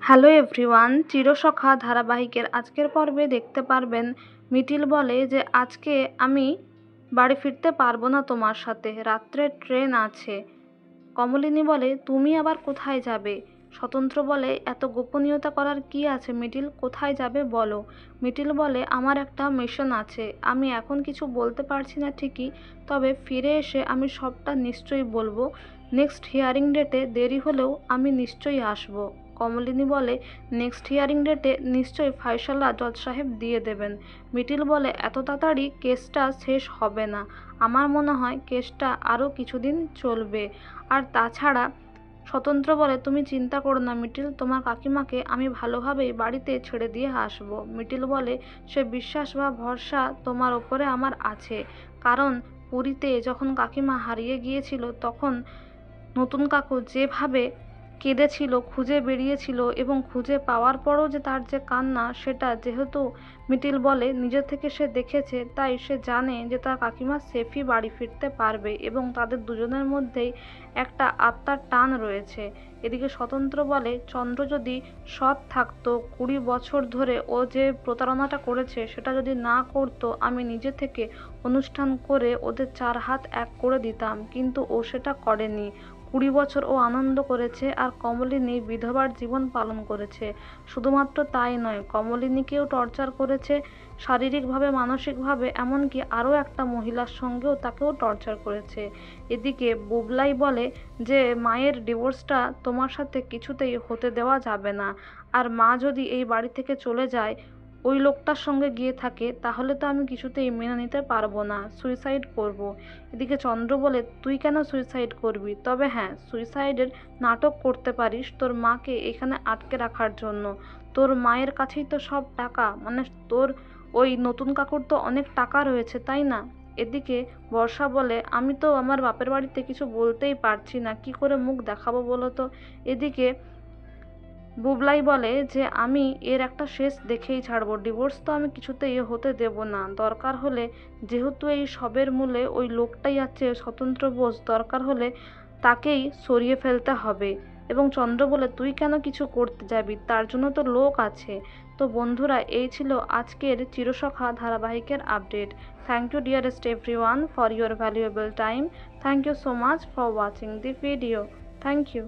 Hello everyone, Chirosakha ধারাবাহিকের আজকের পর্বে দেখতে পারবেন মিটিল বলে যে আজকে আমি বাড়ি ফিরতে পারবো না তোমার সাথে, রাত্রে ট্রেন আছে। কমলিনী বলে তুমি আবার কোথায় যাবে? স্বতন্ত্র বলে এত গোপনীয়তা করার কি আছে মিটিল, কোথায় যাবে বলো। মিটিল বলে আমার একটা মিশন আছে, আমি এখন কিছু বলতে পারছি না ঠিকই, তবে ফিরে এসে আমি সবটা নিশ্চয়ই বলবো। নেক্সট হিয়ারিং ডেটে দেরি হলেও আমি নিশ্চয়ই আসবো। কমলিনী বলে নেক্সট হিয়ারিং ডেটে নিশ্চয়ই ফয়সালা জজ সাহেব দিয়ে দেবেন। মিটিল বলে এত তাড়াতাড়ি কেসটা শেষ হবে না, আমার মনে হয় কেসটা আরও কিছুদিন চলবে। আর তাছাড়া স্বতন্ত্র বলে তুমি চিন্তা করো না মিটিল, তোমার কাকিমাকে আমি ভালোভাবেই বাড়িতে ছেড়ে দিয়ে আসবো। মিটিল বলে সে বিশ্বাস বা ভরসা তোমার ওপরে আমার আছে, কারণ পুরীতে যখন কাকিমা হারিয়ে গিয়েছিল তখন নতুন কাকু যেভাবে কেঁদেছিল, খুঁজে বেরিয়েছিল এবং খুঁজে পাওয়ার পরও যে তার যে কান্না, সেটা যেহেতু মিটিল বলে নিজে থেকে সে দেখেছে, তাই সে জানে যে তার কাকিমা সেফই বাড়ি ফিরতে পারবে এবং তাদের দুজনের মধ্যেই একটা আত্মার টান রয়েছে। এদিকে স্বতন্ত্র বলে চন্দ্র যদি সৎ থাকতো, 20 বছর ধরে ও যে প্রতারণাটা করেছে সেটা যদি না করতো, আমি নিজে থেকে অনুষ্ঠান করে ওদের 4 হাত এক করে দিতাম, কিন্তু ও সেটা করেনি। 20 বছর ও আনন্দ করেছে আর কমলিনী বিধবার জীবন পালন করেছে। শুধুমাত্র তাই নয়, কমলিনীকেও টর্চার করেছে শারীরিকভাবে, মানসিকভাবে, এমনকি আরও একটা মহিলার সঙ্গেও তাকেও টর্চার করেছে। এদিকে বুবলাই বলে যে মায়ের ডিভোর্সটা তোমার সাথে কিছুতেই হতে দেওয়া যাবে না, আর মা যদি এই বাড়ি থেকে চলে যায়, ওই লোকটার সঙ্গে গিয়ে থাকে, তাহলে তো আমি কিছুতেই মেনে নিতে পারবো না, সুইসাইড করব। এদিকে চন্দ্র বলে তুই কেন সুইসাইড করবি? তবে হ্যাঁ, সুইসাইডের নাটক করতে পারিস তোর মাকে এখানে আটকে রাখার জন্য। তোর মায়ের কাছেই তো সব টাকা, মানে তোর ওই নতুন কাকুর তো অনেক টাকা রয়েছে, তাই না? এদিকে বর্ষা বলে আমি তো আমার বাপের বাড়িতে কিছু বলতেই পারছি না, কি করে মুখ দেখাবো বলো তো। এদিকে বুবলাই বলে যে আমি এর একটা শেষ দেখেই ছাড়বো, ডিভোর্স তো আমি কিছুতেই হতে দেব না। দরকার হলে, যেহেতু এই সবের মূলে ওই লোকটাই আছে স্বতন্ত্র বোস, দরকার হলে তাকেই সরিয়ে ফেলতে হবে। এবং চন্দ্র বলে তুই কেন কিছু করতে যাবি, তার জন্য তো লোক আছে। তো বন্ধুরা, এই ছিল আজকের চিরসখা ধারাবাহিকের update. Thank you dearest everyone for your valuable time. Thank you so much for watching the video. Thank you.